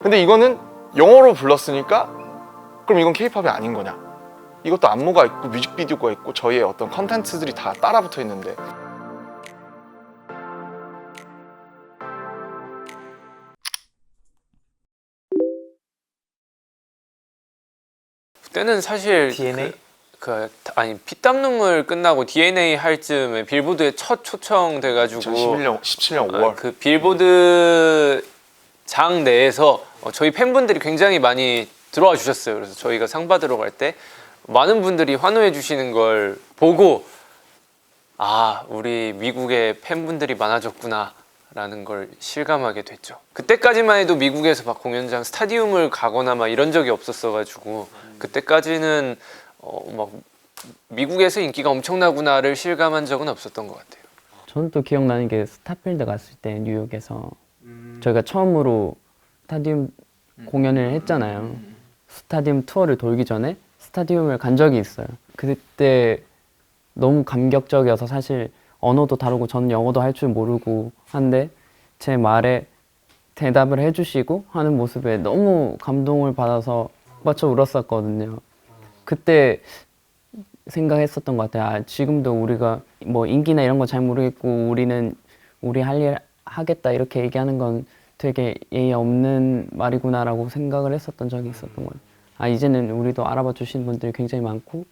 근데 이거는 영어로 불렀으니까 그럼 이건 케이팝이 아닌 거냐? 이것도 안무가 있고 뮤직비디오가 있고 저희의 어떤 컨텐츠들이 다 따라붙어 있는데 그때는 사실 DNA? 아니 피땀 눈물 끝나고 DNA 할 즈음에 빌보드에 첫 초청돼가지고 2017년 5월 그 빌보드 장 내에서 저희 팬분들이 굉장히 많이 들어와 주셨어요. 그래서 저희가 상 받으러 갈 때 많은 분들이 환호해 주시는 걸 보고 아 우리 미국에 팬분들이 많아졌구나 라는 걸 실감하게 됐죠. 그때까지만 해도 미국에서 막 공연장 스타디움을 가거나 막 이런 적이 없었어가지고 그때까지는 막 미국에서 인기가 엄청나구나를 실감한 적은 없었던 것 같아요. 저는 또 기억나는 게 스타필드 갔을 때 뉴욕에서 저희가 처음으로 스타디움 공연을 했잖아요. 스타디움 투어를 돌기 전에 스타디움을 간 적이 있어요. 그때 너무 감격적이어서 사실 언어도 다르고 저는 영어도 할 줄 모르고 한데 제 말에 대답을 해주시고 하는 모습에 너무 감동을 받아서 맞춰 울었었거든요. 그때 생각했었던 것 같아요. 아, 지금도 우리가 뭐 인기나 이런 거 잘 모르겠고 우리는 우리 할 일 하겠다 이렇게 얘기하는 건 되게 예의 없는 말이구나라고 생각을 했었던 적이 있었던 거예요. 아 이제는 우리도 알아봐 주시는 분들이 굉장히 많고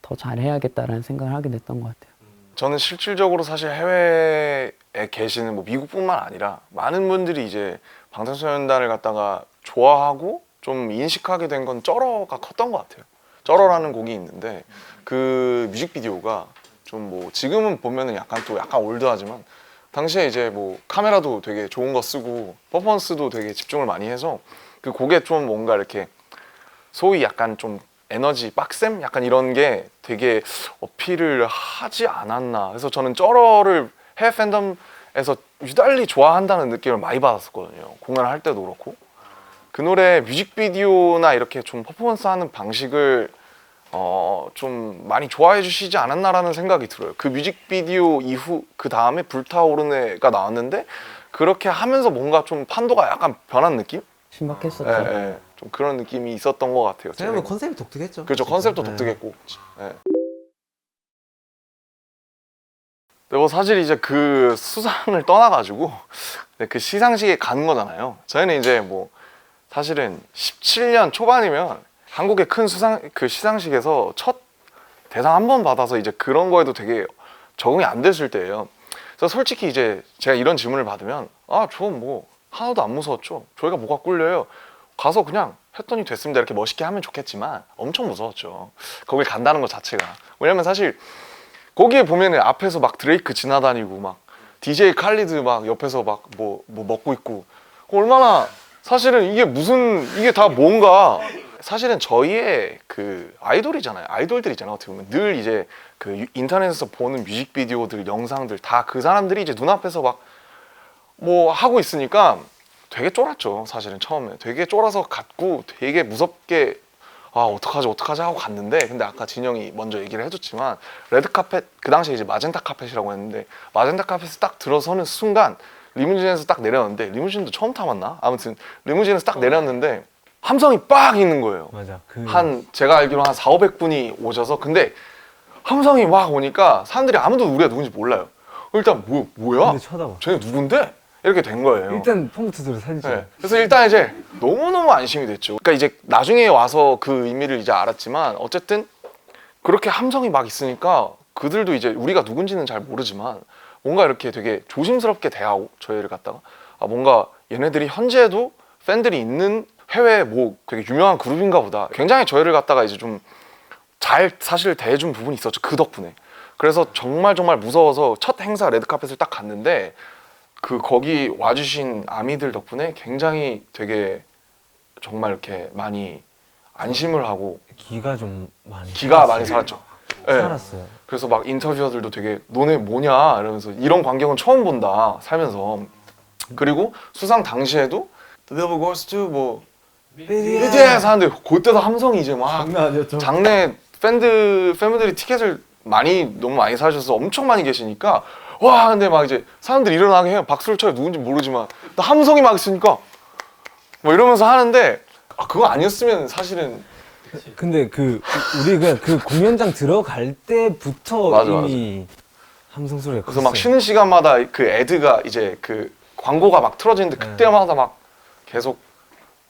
더 잘해야겠다라는 생각을 하게 됐던 것 같아요. 저는 실질적으로 사실 해외에 계시는 뭐 미국뿐만 아니라 많은 분들이 이제 방탄소년단을 갖다가 좋아하고 좀 인식하게 된 건 쩔어가 컸던 것 같아요. 쩔어라는 곡이 있는데 그 뮤직비디오가 좀 뭐 지금은 보면은 약간 올드하지만 당시에 이제 뭐 카메라도 되게 좋은 거 쓰고 퍼포먼스도 되게 집중을 많이 해서 그 곡에 좀 뭔가 이렇게 소위 약간 좀 에너지 빡셈? 약간 이런 게 되게 어필을 하지 않았나. 그래서 저는 쩔어를 해외 팬덤에서 유달리 좋아한다는 느낌을 많이 받았었거든요. 공연을 할 때도 그렇고. 그 노래 뮤직비디오나 이렇게 좀 퍼포먼스 하는 방식을 좀 많이 좋아해 주시지 않았나라는 생각이 들어요. 그 뮤직비디오 이후 그 다음에 불타오르네가 나왔는데 그렇게 하면서 뭔가 좀 판도가 약간 변한 느낌? 신박했었죠. 예, 예. 좀 그런 느낌이 있었던 것 같아요. 생각해보면 컨셉이 독특했죠. 그렇죠. 진짜. 컨셉도 네. 독특했고. 예. 근데 뭐 사실 이제 그 수상을 떠나가지고 그 시상식에 가는 거잖아요. 저희는 이제 뭐 사실은 17년 초반이면 한국의 큰 시상식에서 첫 대상 한 번 받아서 이제 그런 거에도 되게 적응이 안 됐을 때예요. 그래서 솔직히 이제 제가 이런 질문을 받으면 아, 저 뭐 하나도 안 무서웠죠. 저희가 뭐가 꿀려요. 가서 그냥 했더니 됐습니다. 이렇게 멋있게 하면 좋겠지만 엄청 무서웠죠. 거길 간다는 것 자체가. 왜냐면 사실 거기에 보면은 앞에서 막 드레이크 지나다니고 막 DJ 칼리드 막 옆에서 막 뭐 먹고 있고 얼마나 사실은 이게 다 뭔가 사실은 저희의 그 아이돌이잖아요. 아이돌들이잖아요. 어떻게 보면 늘 이제 그 인터넷에서 보는 뮤직비디오들, 영상들 다 그 사람들이 이제 눈앞에서 막 뭐 하고 있으니까 되게 쫄았죠. 사실은 처음에 되게 쫄아서 갔고 되게 무섭게 아 어떡하지 하고 갔는데 근데 아까 진영이 먼저 얘기를 해줬지만 레드카펫 그 당시에 이제 마젠타 카펫이라고 했는데 마젠타 카펫에 딱 들어서는 순간 리무진에서 딱 내렸는데 리무진도 처음 타봤나? 아무튼 리무진에서 딱 내렸는데 함성이 빡 있는 거예요. 맞아. 제가 알기로 한 4,500분이 오셔서 근데 함성이 막 오니까 사람들이 아무도 우리가 누군지 몰라요. 일단 뭐야? 근데 쳐다봐. 쟤네 누군데? 이렇게 된 거예요. 일단 폰부터 들어 사진 찍어. 네. 그래서 일단 이제 너무너무 안심이 됐죠. 그러니까 이제 나중에 와서 그 의미를 이제 알았지만 어쨌든 그렇게 함성이 막 있으니까 그들도 이제 우리가 누군지는 잘 모르지만 뭔가 이렇게 되게 조심스럽게 대하고 저희를 갖다가 아 뭔가 얘네들이 현재도 팬들이 있는 해외 뭐 되게 유명한 그룹인가 보다. 굉장히 저희를 갖다가 이제 좀 잘 사실 대해준 부분이 있었죠. 그 덕분에. 그래서 정말 무서워서 첫 행사 레드카펫을 딱 갔는데 그 거기 와주신 아미들 덕분에 굉장히 되게 정말 이렇게 많이 안심을 하고 기가 좀 많이 살았죠. 네. 살았어요. 그래서 막 인터뷰어들도 되게 너네 뭐냐 이러면서 이런 광경은 처음 본다 살면서. 그리고 수상 당시에도 The Billboard Goes to 뭐 BTS 하는데 그때도 함성이 이제 막 장난 아니었죠. 장내 팬분들이 티켓을 너무 많이 사셔서 엄청 많이 계시니까 와 근데 막 이제 사람들이 일어나게 해요. 박수를 쳐요. 누군지 모르지만 함성이 막 있으니까 뭐 이러면서 하는데 그거 아니었으면 사실은 근데 우리 그냥 그 공연장 들어갈 때부터 맞아, 이미 함성 소리가 그래서 컸어요. 막 쉬는 시간마다 그 애드가 이제 그 광고가 막 틀어지는데 그때마다 막 계속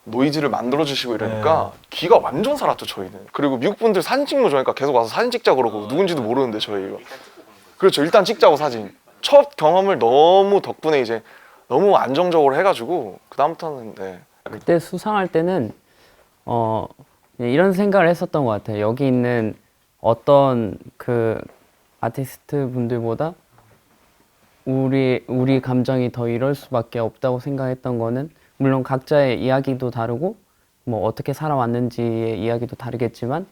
노이즈를 만들어 주시고 이러니까 귀가 완전 살았죠 저희는. 그리고 미국 분들 사진 찍는 거 좋아하니까 계속 와서 사진 찍자 그러고 누군지도 모르는데 저희가 그렇죠 일단 찍자고 사진. 첫 경험을 너무 덕분에 이제 너무 안정적으로 해가지고 그 다음부터는 네. 그때 수상할 때는 그냥 이런 생각을 했었던 것 같아요. 여기 있는 어떤 그 아티스트 분들보다 우리 감정이 더 이럴 수밖에 없다고 생각했던 거는 물론 각자의 이야기도 다르고 뭐 어떻게 살아왔는지의 이야기도 다르겠지만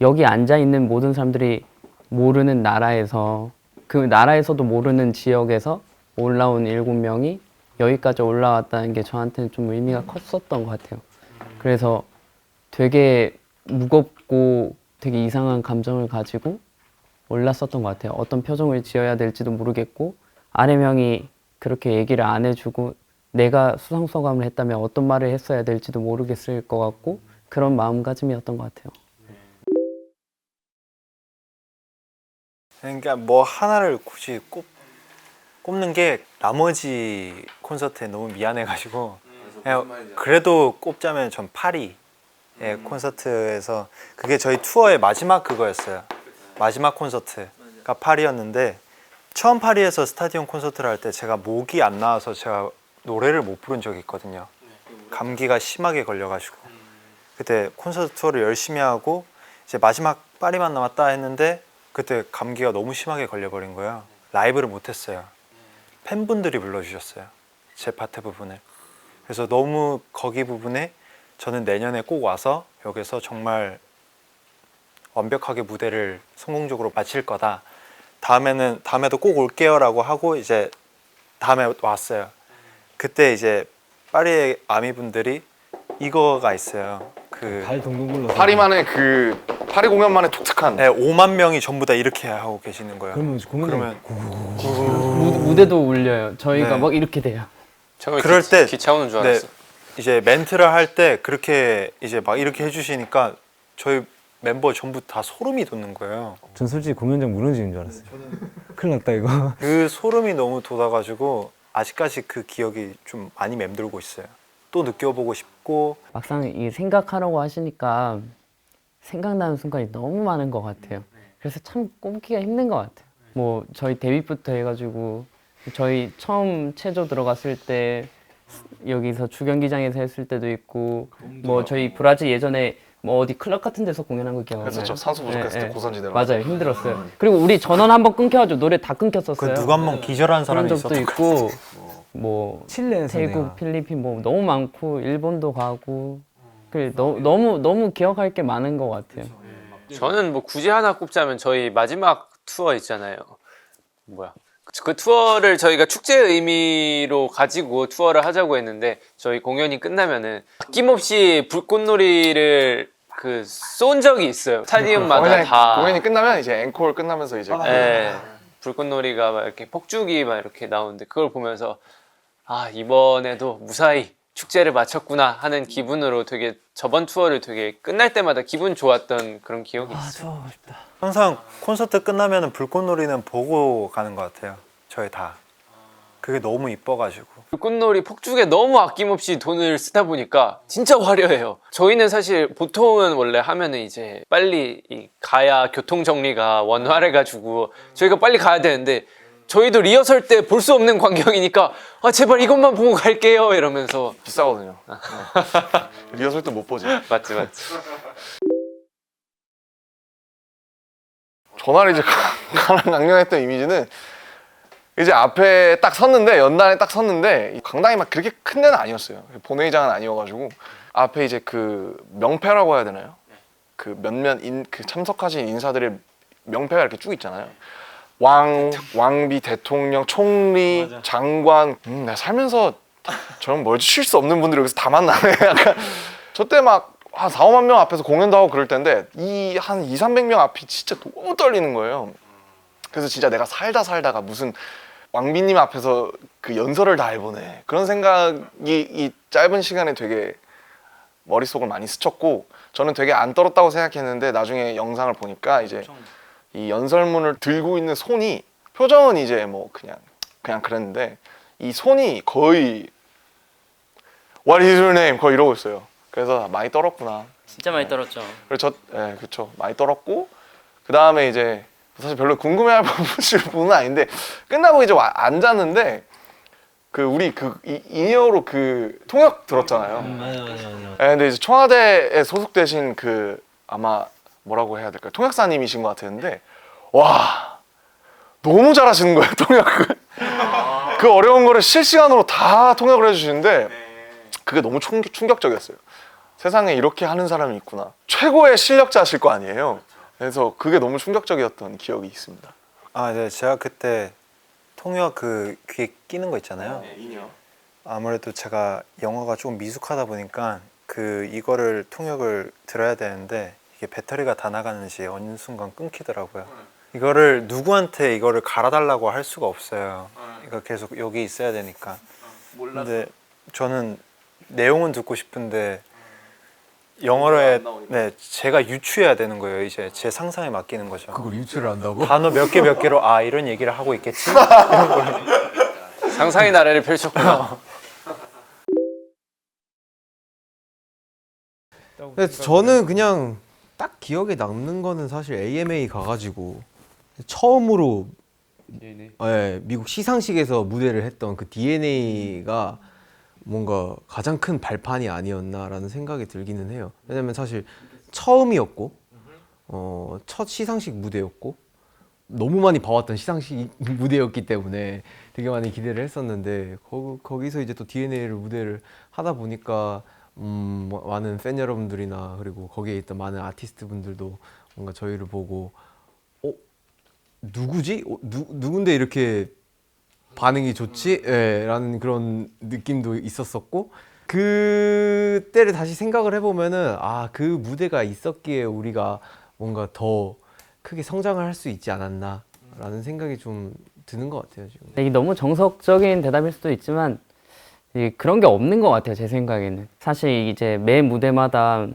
여기 앉아 있는 모든 사람들이 모르는 나라에서 그 나라에서도 모르는 지역에서 올라온 7명이 여기까지 올라왔다는 게 저한테는 좀 의미가 컸었던 것 같아요. 그래서 되게 무겁고 되게 이상한 감정을 가지고 올랐었던 것 같아요. 어떤 표정을 지어야 될지도 모르겠고 아래명이 그렇게 얘기를 안 해주고 내가 수상소감을 했다면 어떤 말을 했어야 될지도 모르겠을 것 같고 그런 마음가짐이었던 것 같아요. 그러니까 뭐 하나를 굳이 꼽는 게 나머지 콘서트에 너무 미안해가지고 그냥 그래도 꼽자면 전 파리 콘서트에서 그게 저희 투어의 마지막 그거였어요. 마지막 콘서트가 파리였는데 처음 파리에서 스타디움 콘서트를 할 때 제가 목이 안 나와서 제가 노래를 못 부른 적이 있거든요. 감기가 심하게 걸려가지고 그때 콘서트 투어를 열심히 하고 이제 마지막 파리만 남았다 했는데 그때 감기가 너무 심하게 걸려버린 거예요. 라이브를 못했어요. 팬분들이 불러주셨어요. 제 파트 부분을. 그래서 너무 거기 부분에 저는 내년에 꼭 와서 여기서 정말 완벽하게 무대를 성공적으로 마칠 거다. 다음에도 꼭 올게요 라고 하고 이제 다음에 왔어요. 그때 이제 파리의 아미분들이 이거가 있어요. 발 동동 굴러서 파리만의 그 파리 공연만의 독특한 네, 5만 명이 전부 다 이렇게 하고 계시는 거예요. 그러면 공연장 무대도 울려요. 저희가 네. 막 이렇게 돼요. 정말 그럴 때 기차 오는 줄 알았어. 이제 멘트를 할 때 그렇게 이제 막 이렇게 해주시니까 저희 멤버 전부 다 소름이 돋는 거예요. 전 솔직히 공연장 무너지는 줄 알았어요. 큰일 났다 이거. 그 소름이 너무 돋아가지고 아직까지 그 기억이 좀 많이 맴돌고 있어요. 또 느껴보고 싶고 막상 이 생각하라고 하시니까 생각나는 순간이 너무 많은 것 같아요. 그래서 참 꼽기가 힘든 것 같아요. 뭐 저희 데뷔부터 해가지고 저희 처음 체조 들어갔을 때 여기서 주경기장에서 했을 때도 있고 뭐 저희 브라질 예전에 뭐 어디 클럽 같은 데서 공연한 거 기억나요? 그랬었죠. 산소 부족했을 때 고산지대로. 맞아요. 힘들었어요. 그리고 우리 전원 한번 끊겨가지고 노래 다 끊겼었어요. 그 누가 한 번 기절한 그런 사람이 적도 있었던 것 있고 뭐 칠레에서 태국, 내가 필리핀 뭐 너무 많고 일본도 가고 그래 너무 기억할 게 많은 것 같아요. 저는 뭐 굳이 하나 꼽자면 저희 마지막 투어 있잖아요. 뭐야? 그 투어를 저희가 축제 의미로 가지고 투어를 하자고 했는데 저희 공연이 끝나면은 아낌없이 불꽃놀이를 그 쏜 적이 있어요. 스타디움마다 다. 공연이 끝나면 이제 앵콜 끝나면서 이제 예, 불꽃놀이가 막 이렇게 폭죽이 막 이렇게 나오는데 그걸 보면서 아 이번에도 무사히 축제를 마쳤구나 하는 기분으로 되게 저번 투어를 되게 끝날 때마다 기분 좋았던 그런 기억이 있어요. 좋아하고 싶다. 항상 콘서트 끝나면 불꽃놀이는 보고 가는 것 같아요. 저희 다. 그게 너무 이뻐가지고. 불꽃놀이 폭죽에 너무 아낌없이 돈을 쓰다 보니까 진짜 화려해요. 저희는 사실 보통은 원래 하면은 이제 빨리 가야 교통 정리가 원활해가지고 저희가 빨리 가야 되는데 저희도 리허설 때 볼 수 없는 광경이니까 아 제발 이것만 보고 갈게요 이러면서. 비싸거든요. 리허설 때 못 보지. 맞지. 전화를 이제 강령했던 이미지는 이제 앞에 딱 섰는데 연단에 딱 섰는데 강당이 막 그렇게 큰 데는 아니었어요. 본회의장은 아니어가지고 앞에 이제 그 명패라고 해야 되나요? 그 몇몇 그 참석하신 인사들의 명패가 이렇게 쭉 있잖아요. 왕비, 대통령, 총리, 장관. 내가 살면서 저런 멀찍힐 수 없는 분들이 여기서 다 만나네. 약간 저 때 막 한 4, 5만 명 앞에서 공연도 하고 그럴 텐데 이 한 2, 300명 앞이 진짜 너무 떨리는 거예요. 그래서 진짜 내가 살다가 무슨 왕비님 앞에서 그 연설을 다 해보네 그런 생각이 이 짧은 시간에 되게 머릿속을 많이 스쳤고 저는 되게 안 떨었다고 생각했는데 나중에 영상을 보니까 이제 이 연설문을 들고 있는 손이 표정은 이제 뭐 그냥 그랬는데 이 손이 거의 What is your name? 거의 이러고 있어요. 그래서 많이 떨었구나. 진짜 많이 떨었죠. 그래서 그쵸 많이 떨었고 그 다음에 이제 사실 별로 궁금해할 부분은 아닌데 끝나고 이제 앉았는데 그 우리 그 인이어로 그 통역 들었잖아요. 맞아. 근데 이제 청와대에 소속되신 그 아마 뭐라고 해야 될까요? 통역사님이신 것 같았는데 와 너무 잘하시는 거예요 통역을. 그 어려운 거를 실시간으로 다 통역을 해주시는데 그게 너무 충격적이었어요. 세상에 이렇게 하는 사람이 있구나. 최고의 실력자실 거 아니에요. 그래서 그게 너무 충격적이었던 기억이 있습니다. 아, 네, 제가 그때 통역 그 귀에 끼는 거 있잖아요. 아무래도 제가 영어가 조금 미숙하다 보니까 그 이거를 통역을 들어야 되는데 이게 배터리가 다 나가는지 어느 순간 끊기더라고요. 이거를 누구한테 이거를 갈아달라고 할 수가 없어요. 이거 계속 여기 있어야 되니까. 근데 저는 내용은 듣고 싶은데 영어로 네, 제가 유추해야 되는 거예요. 이제 제 상상에 맡기는 거죠. 그걸 유출을 한다고? 단어 몇 개로 아 이런 얘기를 하고 있겠지? 상상의 나래를 펼쳤구나. 그래서 저는 그냥 딱 기억에 남는 거는 사실 AMA 가가지고 처음으로 미국 시상식에서 무대를 했던 그 DNA가 뭔가 가장 큰 발판이 아니었나라는 생각이 들기는 해요. 왜냐면 사실 처음이었고 첫 시상식 무대였고 너무 많이 봐왔던 시상식 무대였기 때문에 되게 많이 기대를 했었는데 거기서 이제 또 DNA를 무대를 하다 보니까 많은 팬 여러분들이나 그리고 거기에 있던 많은 아티스트 분들도 뭔가 저희를 보고 누구지? 누군데 이렇게 반응이 좋지? 라는 그런 느낌도 있었었고 그때를 다시 생각을 해보면은 그 무대가 있었기에 우리가 뭔가 더 크게 성장을 할 수 있지 않았나 라는 생각이 좀 드는 것 같아요 지금. 이게 너무 정석적인 대답일 수도 있지만 그런 게 없는 것 같아요 제 생각에는. 사실 이제 매 무대마다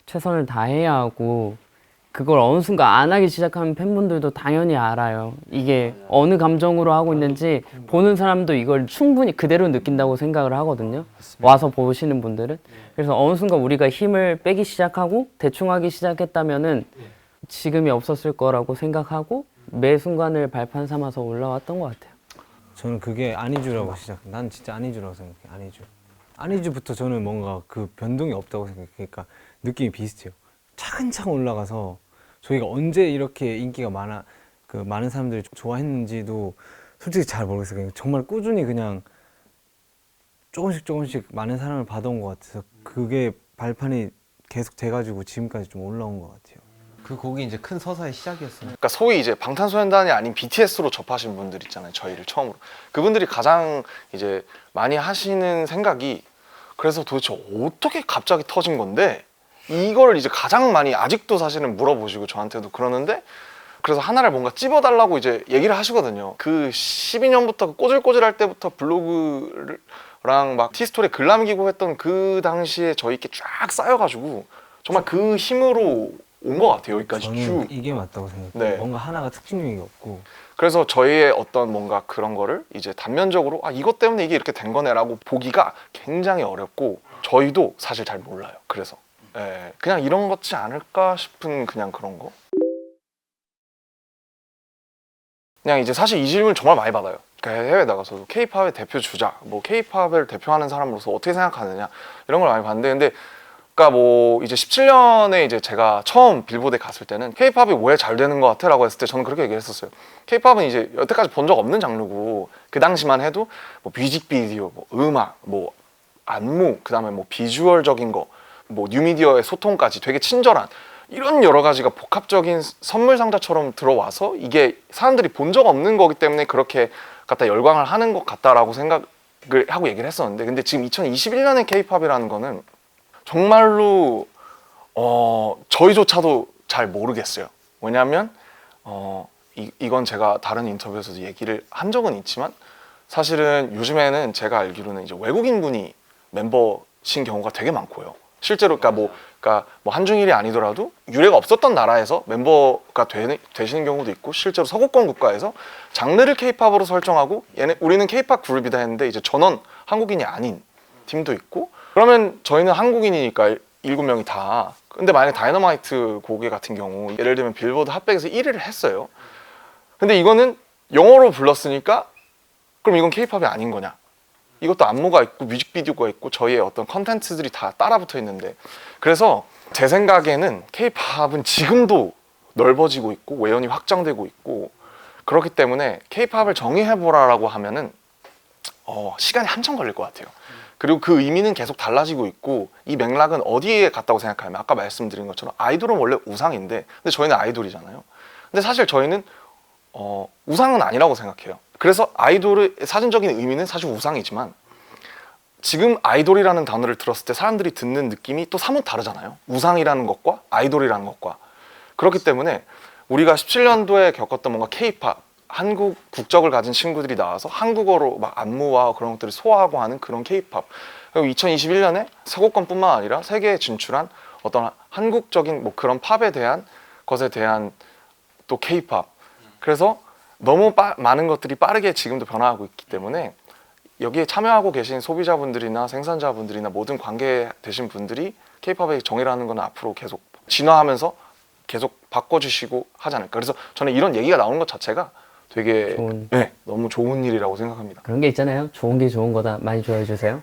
최선을 다해야 하고 그걸 어느 순간 안 하기 시작하면 팬분들도 당연히 알아요. 이게 어느 감정으로 하고 있는지 보는 사람도 이걸 충분히 그대로 느낀다고 생각을 하거든요. 와서 보시는 분들은. 그래서 어느 순간 우리가 힘을 빼기 시작하고 대충 하기 시작했다면은 지금이 없었을 거라고 생각하고 매 순간을 발판 삼아서 올라왔던 것 같아요. 저는 그게 아니주라고 난 진짜 아니주라고 생각해. 아니주부터 저는 뭔가 그 변동이 없다고 생각해. 그러니까 느낌이 비슷해요. 차근차근 올라가서 저희가 언제 이렇게 인기가 많은 사람들이 좋아했는지도 솔직히 잘 모르겠어요. 그냥 정말 꾸준히 그냥 조금씩 많은 사랑을 받아온 것 같아서 그게 발판이 계속 돼가지고 지금까지 좀 올라온 것 같아요. 그 곡이 이제 큰 서사의 시작이었어요. 그러니까 소위 이제 방탄소년단이 아닌 BTS로 접하신 분들 있잖아요. 저희를 처음으로. 그분들이 가장 이제 많이 하시는 생각이 그래서 도대체 어떻게 갑자기 터진 건데 이걸 이제 가장 많이 아직도 사실은 물어보시고 저한테도 그러는데 그래서 하나를 뭔가 찝어달라고 이제 얘기를 하시거든요. 그 12년부터 꼬질꼬질할 때부터 블로그랑 막 티스토리에 글 남기고 했던 그 당시에 저희께 쫙 쌓여가지고 정말 그 힘으로 온 것 같아요. 여기까지 저는 쭉. 이게 맞다고 생각해요. 네. 뭔가 하나가 특징적인 게 없고 그래서 저희의 어떤 뭔가 그런 거를 이제 단면적으로 이것 때문에 이게 이렇게 된 거네라고 보기가 굉장히 어렵고 저희도 사실 잘 몰라요. 그래서 그냥 이런 거지 않을까 싶은 그냥 그런 거. 그냥 이제 사실 이 질문 정말 많이 받아요. 그러니까 해외 나가서도 K-팝의 대표 주자, 뭐 K-팝을 대표하는 사람으로서 어떻게 생각하느냐 이런 걸 많이 봤는데 근데 그러니까 뭐 이제 17년에 이제 제가 처음 빌보드에 갔을 때는 K-팝이 왜 잘 되는 것 같아라고 했을 때 저는 그렇게 얘기를 했었어요. K-팝은 이제 여태까지 본 적 없는 장르고 그 당시만 해도 뭐 뮤직비디오, 뭐 음악, 뭐 안무, 그다음에 뭐 비주얼적인 거, 뭐 뉴미디어의 소통까지 되게 친절한 이런 여러 가지가 복합적인 선물 상자처럼 들어와서 이게 사람들이 본 적 없는 거기 때문에 그렇게 갖다 열광을 하는 것 같다라고 생각을 하고 얘기를 했었는데 근데 지금 2021년의 K-팝이라는 거는 정말로 저희조차도 잘 모르겠어요. 왜냐하면 이건 제가 다른 인터뷰에서도 얘기를 한 적은 있지만 사실은 요즘에는 제가 알기로는 이제 외국인분이 멤버신 경우가 되게 많고요. 실제로 그러니까 뭐 한중일이 아니더라도 유래가 없었던 나라에서 멤버가 되시는 경우도 있고 실제로 서구권 국가에서 장르를 케이팝으로 설정하고 우리는 케이팝 그룹이다 했는데 이제 전원 한국인이 아닌 팀도 있고 그러면 저희는 한국인이니까 7명이 다 근데 만약에 다이너마이트 곡의 같은 경우 예를 들면 빌보드 핫백에서 1위를 했어요. 근데 이거는 영어로 불렀으니까 그럼 이건 케이팝이 아닌 거냐? 이것도 안무가 있고 뮤직비디오가 있고 저희의 어떤 컨텐츠들이 다 따라붙어 있는데 그래서 제 생각에는 케이팝은 지금도 넓어지고 있고 외연이 확장되고 있고 그렇기 때문에 케이팝을 정의해보라라고 하면은 시간이 한참 걸릴 것 같아요. 그리고 그 의미는 계속 달라지고 있고 이 맥락은 어디에 갔다고 생각하면 아까 말씀드린 것처럼 아이돌은 원래 우상인데 근데 저희는 아이돌이잖아요. 근데 사실 저희는 우상은 아니라고 생각해요. 그래서 아이돌의 사전적인 의미는 사실 우상이지만 지금 아이돌이라는 단어를 들었을 때 사람들이 듣는 느낌이 또 사뭇 다르잖아요. 우상이라는 것과 아이돌이라는 것과 그렇기 때문에 우리가 17년도에 겪었던 뭔가 케이팝 한국 국적을 가진 친구들이 나와서 한국어로 막 안무와 그런 것들을 소화하고 하는 그런 케이팝 그리고 2021년에 서구권뿐만 아니라 세계에 진출한 어떤 한국적인 뭐 그런 팝에 대한 것에 대한 또 케이팝 그래서 너무 많은 것들이 빠르게 지금도 변화하고 있기 때문에 여기에 참여하고 계신 소비자분들이나 생산자분들이나 모든 관계되신 분들이 케이팝의 정의라는 건 앞으로 계속 진화하면서 계속 바꿔주시고 하지 않을까. 그래서 저는 이런 얘기가 나오는 것 자체가 되게 너무 좋은 일이라고 생각합니다. 그런 게 있잖아요. 좋은 게 좋은 거다. 많이 좋아해 주세요.